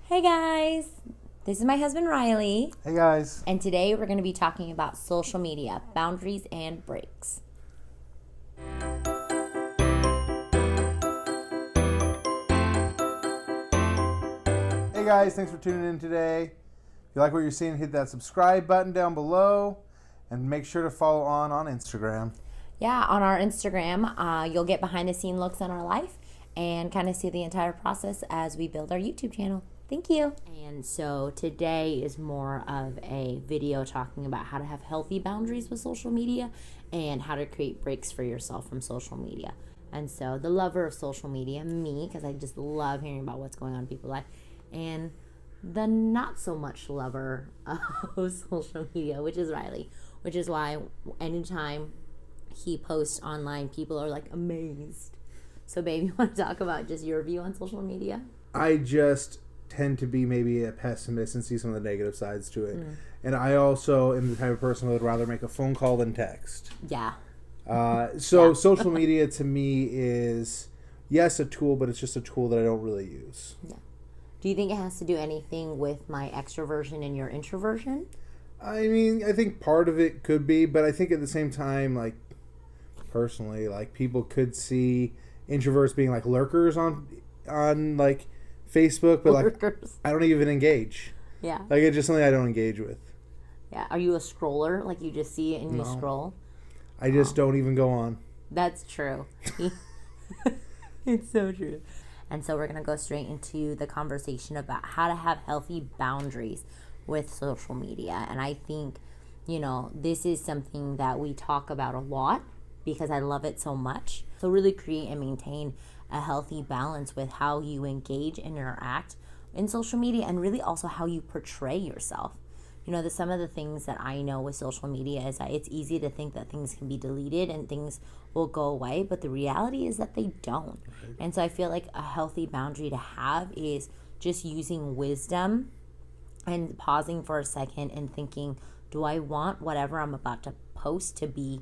Hey guys, this is my husband Riley, Hey guys. and today we're going to be talking about social media, boundaries and breaks. Hey guys, thanks for tuning in today. If you like what you're seeing, hit that subscribe button down below and make sure to follow on Instagram. Yeah, on our Instagram, you'll get behind the scene looks on our life and kind of see the entire process as we build our YouTube channel. Thank you. And so today is more of a video talking about how to have healthy boundaries with social media and how to create breaks for yourself from social media. And so the lover of social media, me, because I just love hearing about what's going on in people's life, and the not so much lover of social media, which is Riley, which is why anytime he posts online, people are like amazed. So babe, you want to talk about just your view on social media? I just tend to be maybe a pessimist and see some of the negative sides to it. And I also am the type of person who would rather make a phone call than text. Yeah. Social media to me is, yes, a tool, but it's just a tool that I don't really use. Yeah. Do you think it has to do anything with my extroversion and your introversion? I mean, I think part of it could be, but I think at the same time, like, personally, like, people could see introverts being like lurkers on like Facebook, but Lurkers. like I don't even engage. Yeah. Like, it's just something I don't engage with. Yeah. Are you a scroller? Like you just see it and you No. scroll? I just don't even go on. That's true. It's so true. And so we're going to go straight into the conversation about how to have healthy boundaries with social media. And I think, this is something that we talk about a lot because I love it so much. So really create and maintain a healthy balance with how you engage and interact in social media, and really also how you portray yourself. Some of the things that I know with social media is that it's easy to think that things can be deleted and things will go away, but the reality is that they don't. Right. And so I feel like a healthy boundary to have is just using wisdom and pausing for a second and thinking, do I want whatever I'm about to post to be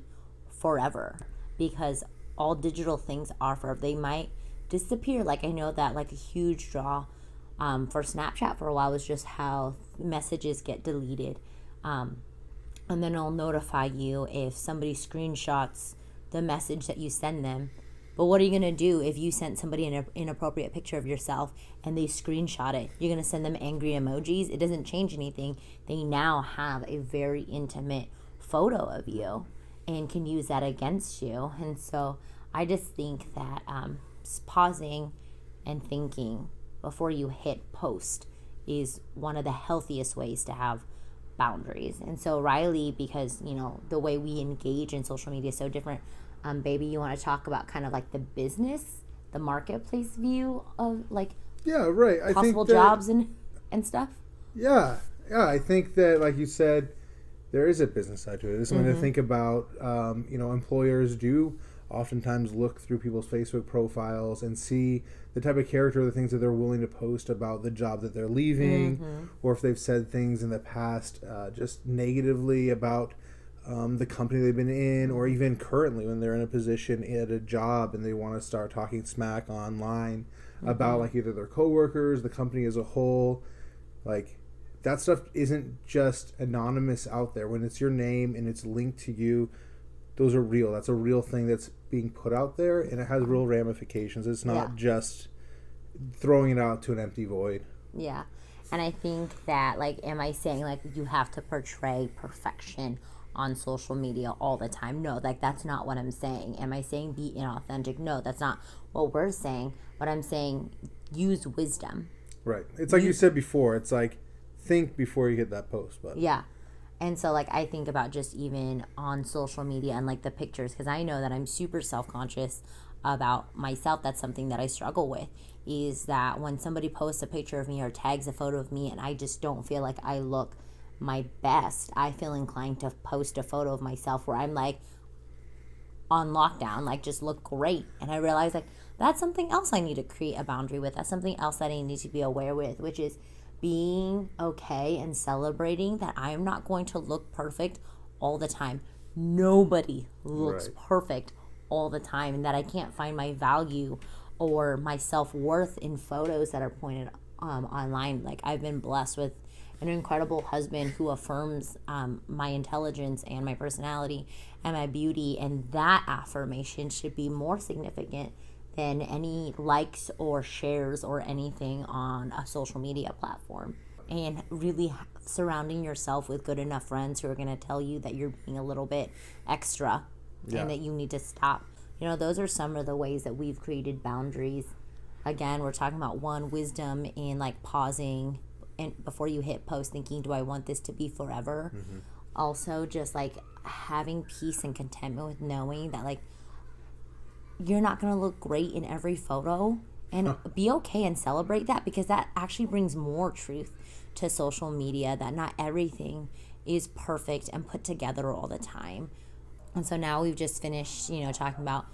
forever? Because all digital things are forever. They might disappear. Like, I know that like a huge draw for Snapchat for a while was just how messages get deleted. And then it'll notify you if somebody screenshots the message that you send them. But what are you going to do if you sent somebody an inappropriate picture of yourself and they screenshot it? You're going to send them angry emojis? It doesn't change anything. They now have a very intimate photo of you and can use that against you. And so I just think that pausing and thinking before you hit post is one of the healthiest ways to have boundaries. And so Riley, because the way we engage in social media is so different, baby, you want to talk about kind of like the business, the marketplace view of like possible jobs and stuff? Yeah, I think that, like you said, there is a business side to it. It's something to think about. Employers do oftentimes look through people's Facebook profiles and see the type of character, the things that they're willing to post about the job that they're leaving, or if they've said things in the past just negatively about the company they've been in, or even currently when they're in a position at a job and they want to start talking smack online about like either their coworkers, the company as a whole. Like, that stuff isn't just anonymous out there. When it's your name and it's linked to you, those are real. That's a real thing that's being put out there, and it has real ramifications. It's not just throwing it out to an empty void. Yeah. And I think that, like, am I saying, like, you have to portray perfection on social media all the time? No, like, that's not what I'm saying. Am I saying be inauthentic? No, that's not what we're saying. But I'm saying use wisdom. Right. It's like you said before. It's like, think before you hit that post button. Yeah. And so, like, I think about just even on social media and, like, the pictures, because I know that I'm super self-conscious about myself. That's something that I struggle with, is that when somebody posts a picture of me or tags a photo of me and I just don't feel like I look my best, I feel inclined to post a photo of myself where I'm, like, on lockdown, like, just look great. And I realize, like, that's something else I need to create a boundary with. That's something else that I need to be aware with, which is being okay and celebrating that I am not going to look perfect all the time. Nobody looks perfect all the time, and that I can't find my value or my self-worth in photos that are online. Like, I've been blessed with an incredible husband who affirms my intelligence and my personality and my beauty, and that affirmation should be more significant than any likes or shares or anything on a social media platform. And really surrounding yourself with good enough friends who are going to tell you that you're being a little bit extra and that you need to stop. You know, those are some of the ways that we've created boundaries. Again, we're talking about wisdom in like pausing and before you hit post, thinking, do I want this to be forever? Mm-hmm. Also, just like having peace and contentment with knowing that like you're not going to look great in every photo, and be okay and celebrate that, because that actually brings more truth to social media, that not everything is perfect and put together all the time. And so now we've just finished, talking about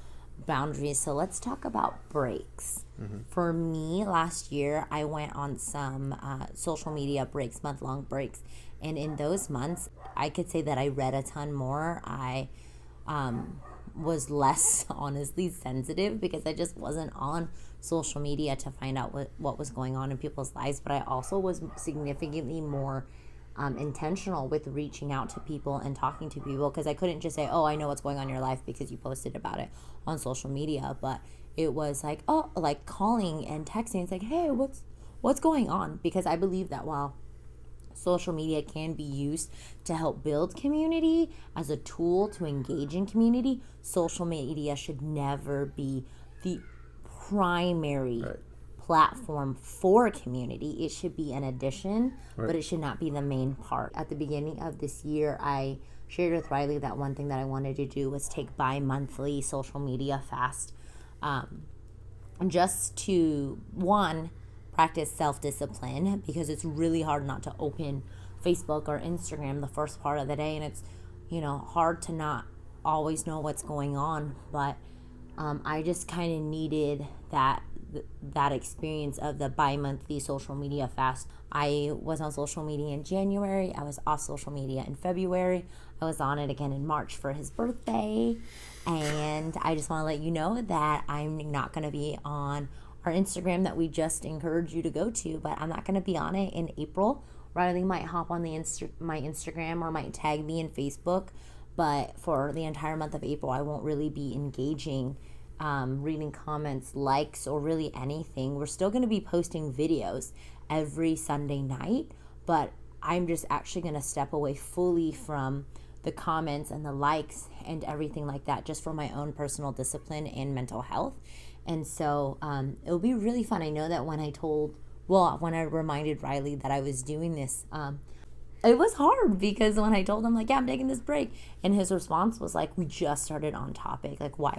boundaries. So let's talk about breaks. Mm-hmm. For me, last year, I went on some social media breaks, month-long breaks. And in those months, I could say that I read a ton more. I was less, honestly, sensitive because I just wasn't on social media to find out what was going on in people's lives. But I also was significantly more intentional with reaching out to people and talking to people, because I couldn't just say, oh, I know what's going on in your life because you posted about it on social media. But it was like, oh, like calling and texting. It's like, hey, what's going on? Because I believe that while social media can be used to help build community as a tool to engage in community, social media should never be the primary platform for community. It should be an addition, but it should not be the main part. At the beginning of this year, I shared with Riley that one thing that I wanted to do was take bi-monthly social media fast, just to, one, practice self-discipline, because it's really hard not to open Facebook or Instagram the first part of the day, and it's hard to not always know what's going on. But I just kind of needed that experience of the bi-monthly social media fast. I was on social media in January. I was off social media in February. I was on it again in March for his birthday. And I just want to let you know that I'm not going to be on our Instagram that we just encourage you to go to, but I'm not going to be on it in April. Riley might hop on my Instagram or might tag me in Facebook, but for the entire month of April, I won't really be engaging, reading comments, likes, or really anything. We're still going to be posting videos every Sunday night, but I'm just actually going to step away fully from the comments and the likes and everything like that, just for my own personal discipline and mental health. And so it'll be really fun. I know that when I reminded Riley that I was doing this, it was hard, because when I told him, like, yeah, I'm taking this break, and his response was like, we just started on topic. Like, why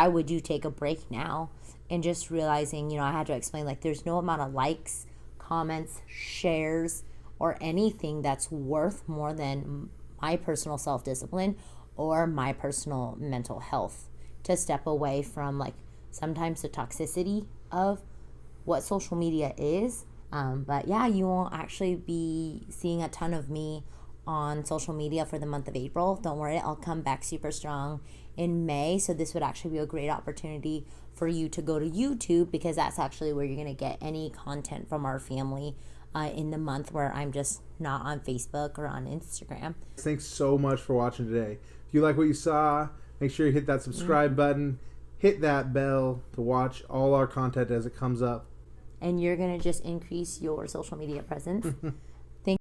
would you take a break now? And just realizing, I had to explain, like, there's no amount of likes, comments, shares, or anything that's worth more than my personal self-discipline or my personal mental health, to step away from, like, sometimes the toxicity of what social media is. But yeah, you won't actually be seeing a ton of me on social media for the month of April. Don't worry, I'll come back super strong in May. So this would actually be a great opportunity for you to go to YouTube, because that's actually where you're going to get any content from our family in the month where I'm just not on Facebook or on Instagram. Thanks so much for watching today. If you like what you saw, make sure you hit that subscribe button. Hit that bell to watch all our content as it comes up. And you're going to just increase your social media presence